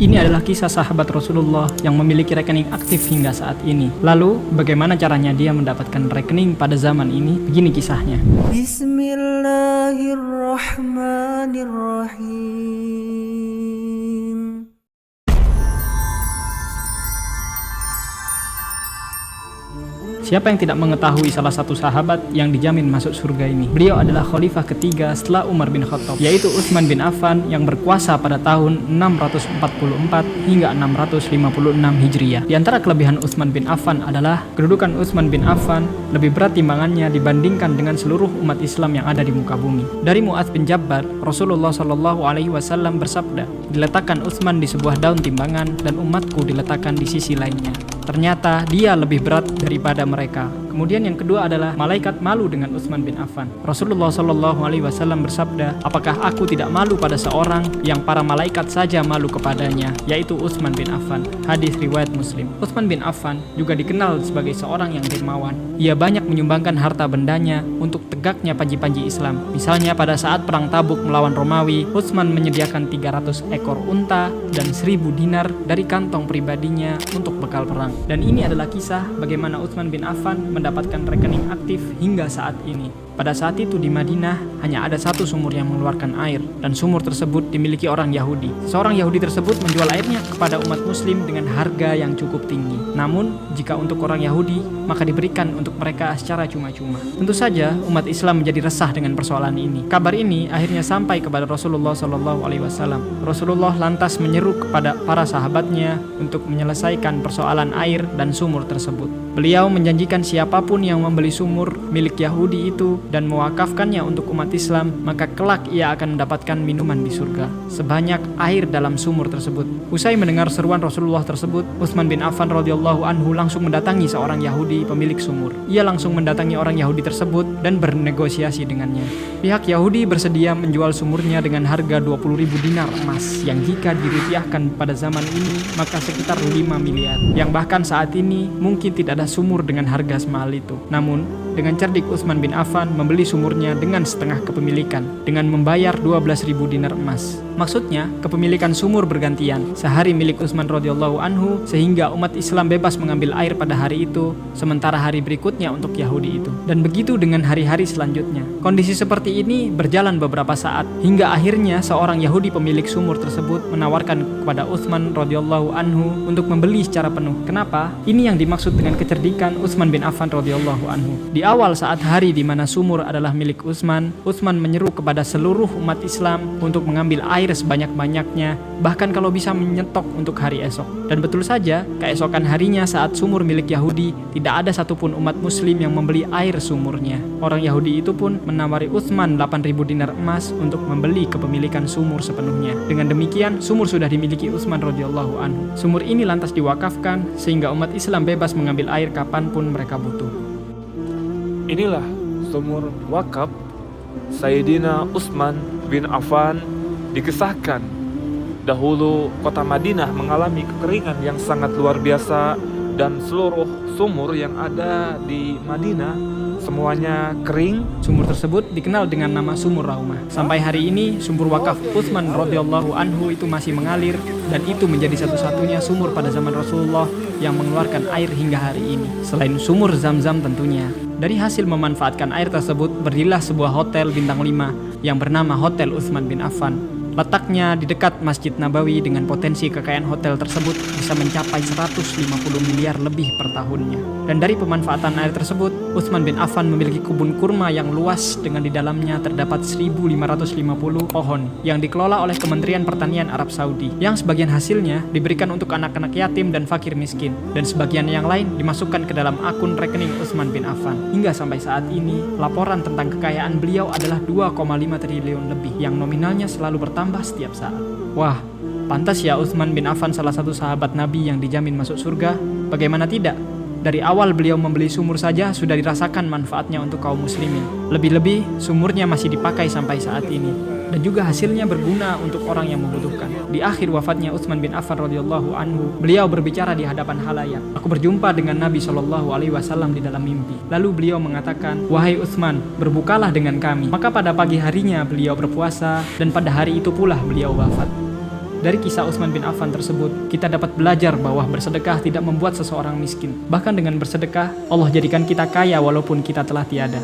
Ini adalah kisah sahabat Rasulullah yang memiliki rekening aktif hingga saat ini. Lalu, bagaimana caranya dia mendapatkan rekening pada zaman ini? Begini kisahnya. Bismillahirrahmanirrahim. Siapa yang tidak mengetahui salah satu sahabat yang dijamin masuk surga ini? Beliau adalah khalifah ketiga setelah Umar bin Khattab, yaitu Utsman bin Affan yang berkuasa pada tahun 644 hingga 656 Hijriah. Di antara kelebihan Utsman bin Affan adalah kedudukan Utsman bin Affan lebih berat timbangannya dibandingkan dengan seluruh umat Islam yang ada di muka bumi. Dari Mu'adz bin Jabal, Rasulullah Shallallahu Alaihi Wasallam bersabda, "Diletakkan Utsman di sebuah daun timbangan dan umatku diletakkan di sisi lainnya. Ternyata dia lebih berat daripada mereka." Kemudian yang kedua adalah malaikat malu dengan Utsman bin Affan. Rasulullah Shallallahu Alaihi Wasallam bersabda, "Apakah aku tidak malu pada seorang yang para malaikat saja malu kepadanya, yaitu Utsman bin Affan." Hadis riwayat Muslim. Utsman bin Affan juga dikenal sebagai seorang yang dermawan. Ia banyak menyumbangkan harta bendanya untuk tegaknya panji-panji Islam. Misalnya pada saat perang Tabuk melawan Romawi, Utsman menyediakan 300 ekor unta dan 1000 dinar dari kantong pribadinya untuk bekal perang. Dan ini adalah kisah bagaimana Utsman bin Affan mendapatkan rekening aktif hingga saat ini. Pada saat itu di Madinah hanya ada satu sumur yang mengeluarkan air, dan sumur tersebut dimiliki orang Yahudi. Seorang Yahudi tersebut menjual airnya kepada umat Muslim dengan harga yang cukup tinggi. Namun jika untuk orang Yahudi, maka diberikan untuk mereka secara cuma-cuma. Tentu saja umat Islam menjadi resah dengan persoalan ini. Kabar ini akhirnya sampai kepada Rasulullah Shallallahu Alaihi Wasallam. Rasulullah lantas menyeru kepada para sahabatnya untuk menyelesaikan persoalan air dan sumur tersebut. Beliau menjanjikan siapapun yang membeli sumur milik Yahudi itu dan mewakafkannya untuk umat Islam, maka kelak ia akan mendapatkan minuman di surga sebanyak air dalam sumur tersebut. Usai mendengar seruan Rasulullah tersebut, Utsman bin Affan radhiyallahu anhu langsung mendatangi seorang Yahudi pemilik sumur. Ia langsung mendatangi orang Yahudi tersebut dan bernegosiasi dengannya. Pihak Yahudi bersedia menjual sumurnya dengan harga 20.000 dinar emas, yang jika dirupiahkan pada zaman ini maka sekitar 5 miliar, yang bahkan saat ini mungkin tidak ada sumur dengan harga semahal itu. Namun dengan cerdik Utsman bin Affan membeli sumurnya dengan setengah kepemilikan dengan membayar 12.000 dinar emas. Maksudnya kepemilikan sumur bergantian, sehari milik Utsman radhiyallahu anhu sehingga umat Islam bebas mengambil air pada hari itu, sementara hari berikutnya untuk Yahudi itu. Dan begitu dengan hari-hari selanjutnya. Kondisi seperti ini berjalan beberapa saat hingga akhirnya seorang Yahudi pemilik sumur tersebut menawarkan kepada Utsman radhiyallahu anhu untuk membeli secara penuh. Kenapa? Ini yang dimaksud dengan kecerdikan Utsman bin Affan radhiyallahu anhu. Di awal saat hari di mana sumur adalah milik Utsman menyeru kepada seluruh umat Islam untuk mengambil air sebanyak-banyaknya, bahkan kalau bisa menyetok untuk hari esok. Dan betul saja, keesokan harinya saat sumur milik Yahudi, tidak ada satupun umat Muslim yang membeli air sumurnya. Orang Yahudi itu pun menawari Utsman 8.000 dinar emas untuk membeli kepemilikan sumur sepenuhnya. Dengan demikian, sumur sudah dimiliki Utsman radhiyallahu anhu. Sumur ini lantas diwakafkan sehingga umat Islam bebas mengambil air kapanpun mereka butuh. Inilah sumur wakaf Sayyidina Utsman bin Affan. Dikisahkan dahulu kota Madinah mengalami kekeringan yang sangat luar biasa, dan seluruh sumur yang ada di Madinah semuanya kering. Sumur tersebut dikenal dengan nama Sumur Raumah. Sampai hari ini sumur wakaf Utsman radhiyallahu anhu itu masih mengalir, dan itu menjadi satu-satunya sumur pada zaman Rasulullah yang mengeluarkan air hingga hari ini, selain sumur Zam-Zam tentunya. Dari hasil memanfaatkan air tersebut, berdirilah sebuah hotel bintang 5 yang bernama Hotel Utsman bin Affan. Letaknya di dekat Masjid Nabawi, dengan potensi kekayaan hotel tersebut bisa mencapai 150 miliar lebih per tahunnya. Dan dari pemanfaatan air tersebut, Utsman bin Affan memiliki kebun kurma yang luas dengan di dalamnya terdapat 1.550 pohon yang dikelola oleh Kementerian Pertanian Arab Saudi, yang sebagian hasilnya diberikan untuk anak-anak yatim dan fakir miskin, dan sebagian yang lain dimasukkan ke dalam akun rekening Utsman bin Affan. Hingga sampai saat ini, laporan tentang kekayaan beliau adalah 2,5 triliun lebih, yang nominalnya selalu bertambah setiap saat. Wah, pantas ya Utsman bin Affan salah satu sahabat Nabi yang dijamin masuk surga. Bagaimana tidak? Dari awal beliau membeli sumur saja sudah dirasakan manfaatnya untuk kaum muslimin. Lebih-lebih sumurnya masih dipakai sampai saat ini, dan juga hasilnya berguna untuk orang yang membutuhkan. Di akhir wafatnya Utsman bin Affan radhiyallahu anhu, beliau berbicara di hadapan halayak. "Aku berjumpa dengan Nabi Shallallahu Alaihi Wasallam di dalam mimpi. Lalu beliau mengatakan, 'Wahai Utsman, berbukalah dengan kami.' Maka pada pagi harinya beliau berpuasa, dan pada hari itu pula beliau wafat." Dari kisah Utsman bin Affan tersebut, kita dapat belajar bahwa bersedekah tidak membuat seseorang miskin. Bahkan dengan bersedekah, Allah jadikan kita kaya walaupun kita telah tiada.